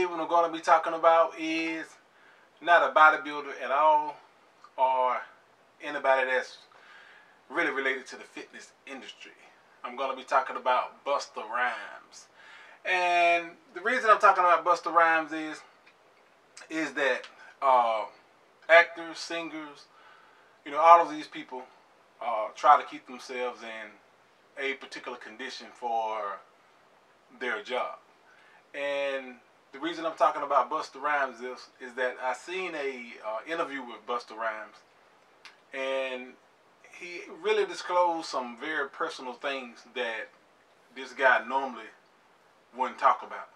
today what I'm going to be talking about is not a bodybuilder at all, or anybody that's really related to the fitness industry. I'm going to be talking about Busta Rhymes. And the reason I'm talking about Busta Rhymes is that actors, singers, all of these people try to keep themselves in a particular condition for their job. And the reason I'm talking about Busta Rhymes is that I seen a interview with Busta Rhymes, and he really disclosed some very personal things that this guy normally wouldn't talk about.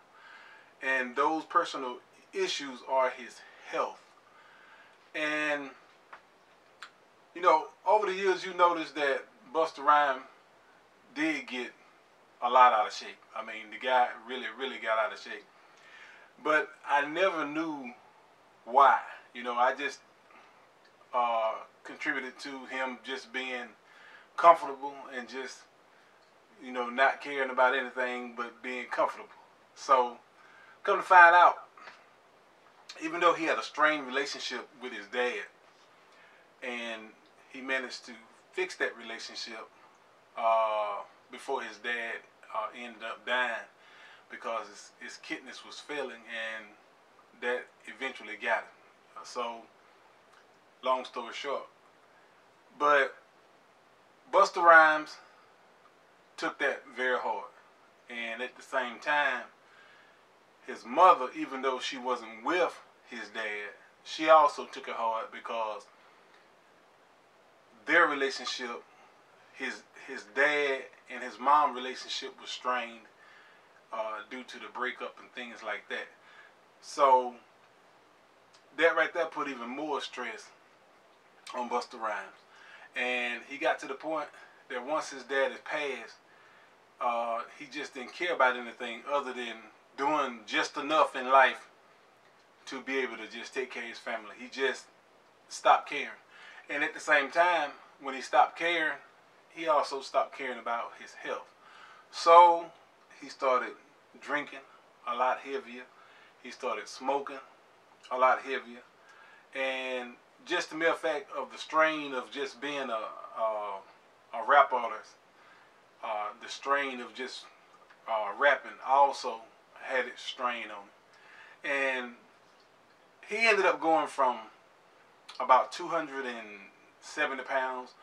And those personal issues are his health. And over the years, you notice that Busta Rhymes did get a lot out of shape. I mean, the guy really got out of shape. But I never knew why. I just contributed to him just being comfortable and just, not caring about anything but being comfortable. So, come to find out, even though he had a strained relationship with his dad, and he managed to fix that relationship before his dad ended up dying because his kidneys was failing, and that eventually got him. So, long story short. But Busta Rhymes took that very hard. And at the same time, his mother, even though she wasn't with his dad, she also took it hard because their relationship, his dad and his mom relationship was strained due to the breakup and things like that. So that right there put even more stress on Busta Rhymes. And he got to the point that once his dad had passed, he just didn't care about anything other than doing just enough in life to be able to just take care of his family. He just stopped caring. And at the same time, when he stopped caring, he also stopped caring about his health. So he started drinking a lot heavier. He started smoking a lot heavier. And just the mere fact of the strain of just being a rap artist, the strain of just rapping also had its strain on it. And he ended up going from about 270 pounds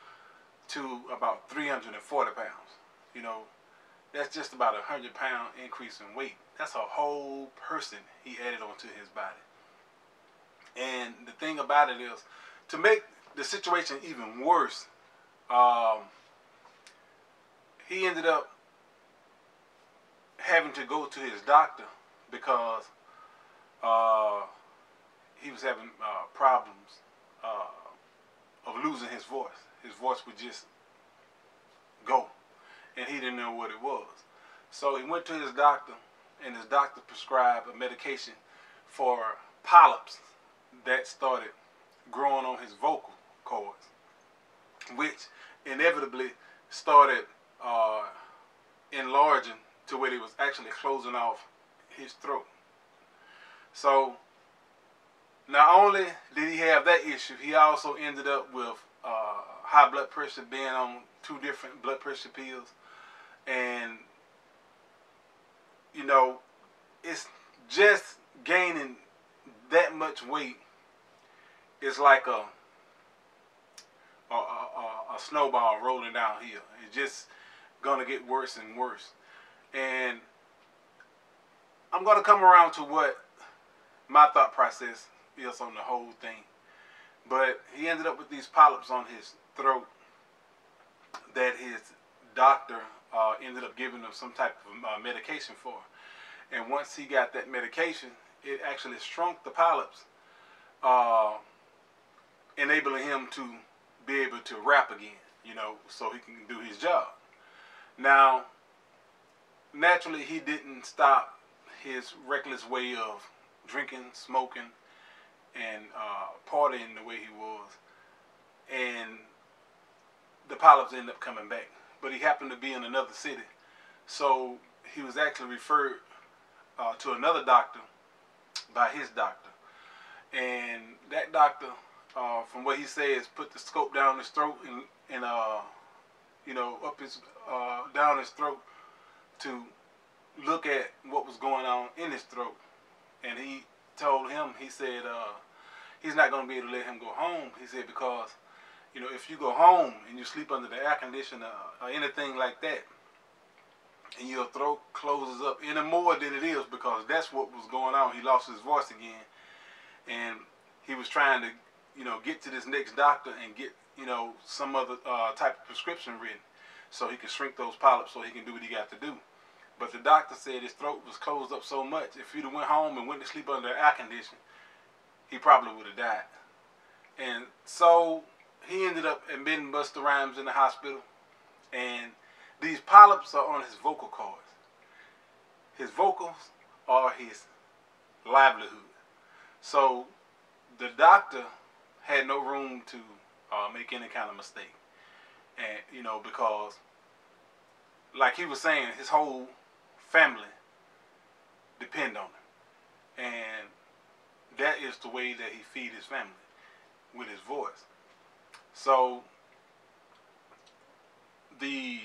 to about 340 pounds. That's just about a 100-pound increase in weight. That's a whole person he added onto his body. And the thing about it is, to make the situation even worse, he ended up having to go to his doctor because he was having problems of losing his voice. His voice would just go, and he didn't know what it was. So he went to his doctor, and his doctor prescribed a medication for polyps that started growing on his vocal cords, which inevitably started enlarging to where it was actually closing off his throat. So not only did he have that issue, he also ended up with high blood pressure, being on 2 different blood pressure pills. And it's just gaining that much weight is like a snowball rolling downhill. It's just gonna get worse and worse. And I'm gonna come around to what my thought process is on the whole thing. But he ended up with these polyps on his throat that his doctor ended up giving him some type of medication for. And once he got that medication, it actually shrunk the polyps, enabling him to be able to rap again, so he can do his job. Now, naturally, he didn't stop his reckless way of drinking, smoking, and partying the way he was. And the polyps ended up coming back. But he happened to be in another city. So he was actually referred to another doctor by his doctor. And that doctor, from what he says, put the scope down his throat and you know, up his down his throat to look at what was going on in his throat. And he told him, he said, he's not going to be able to let him go home. He said, because, you know, if you go home and you sleep under the air conditioner or anything like that, and your throat closes up any more than it is, because that's what was going on. He lost his voice again, and he was trying to, you know, get to this next doctor and get, you know, some other type of prescription written so he can shrink those polyps so he can do what he got to do. But the doctor said his throat was closed up so much, if he'd have went home and went to sleep under air conditioning, he probably would have died. And so he ended up admitting Busta Rhymes in the hospital, and these polyps are on his vocal cords. His vocals are his livelihood. So the doctor had no room to make any kind of mistake. And, you know, because like he was saying, his whole family depend on him. And that is the way that he feeds his family, with his voice. So the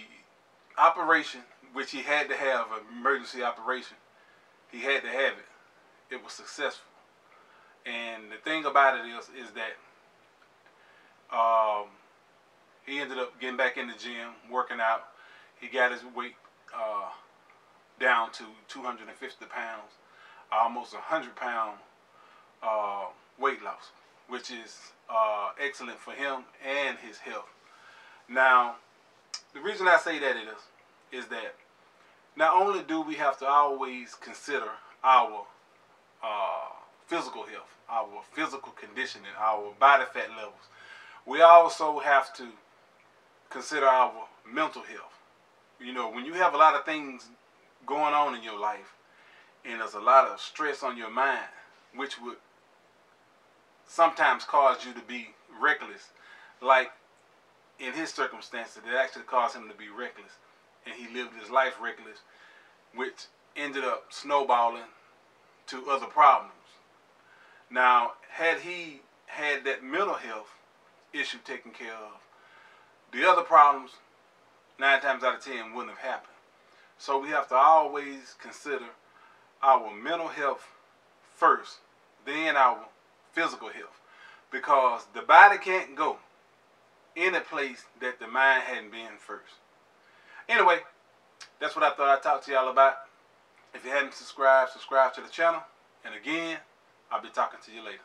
operation, which he had to have, an emergency operation, he had to have it. It was successful. And the thing about it is that he ended up getting back in the gym, working out. He got his weight down to 250 pounds, almost 100-pound weight loss, which is excellent for him and his health. Now, the reason I say that is that not only do we have to always consider our physical health, our physical conditioning, our body fat levels, we also have to consider our mental health. You know, when you have a lot of things going on in your life and there's a lot of stress on your mind, which would sometimes cause you to be reckless, like in his circumstances, it actually caused him to be reckless, and he lived his life reckless, which ended up snowballing to other problems. Now, had he had that mental health issue taken care of, the other problems 9 times out of 10 wouldn't have happened. So we have to always consider our mental health first, then our physical health, because the body can't go any place that the mind hadn't been first. Anyway, that's what I thought I'd talk to y'all about. If you hadn't subscribed, subscribe to the channel. And again, I'll be talking to you later.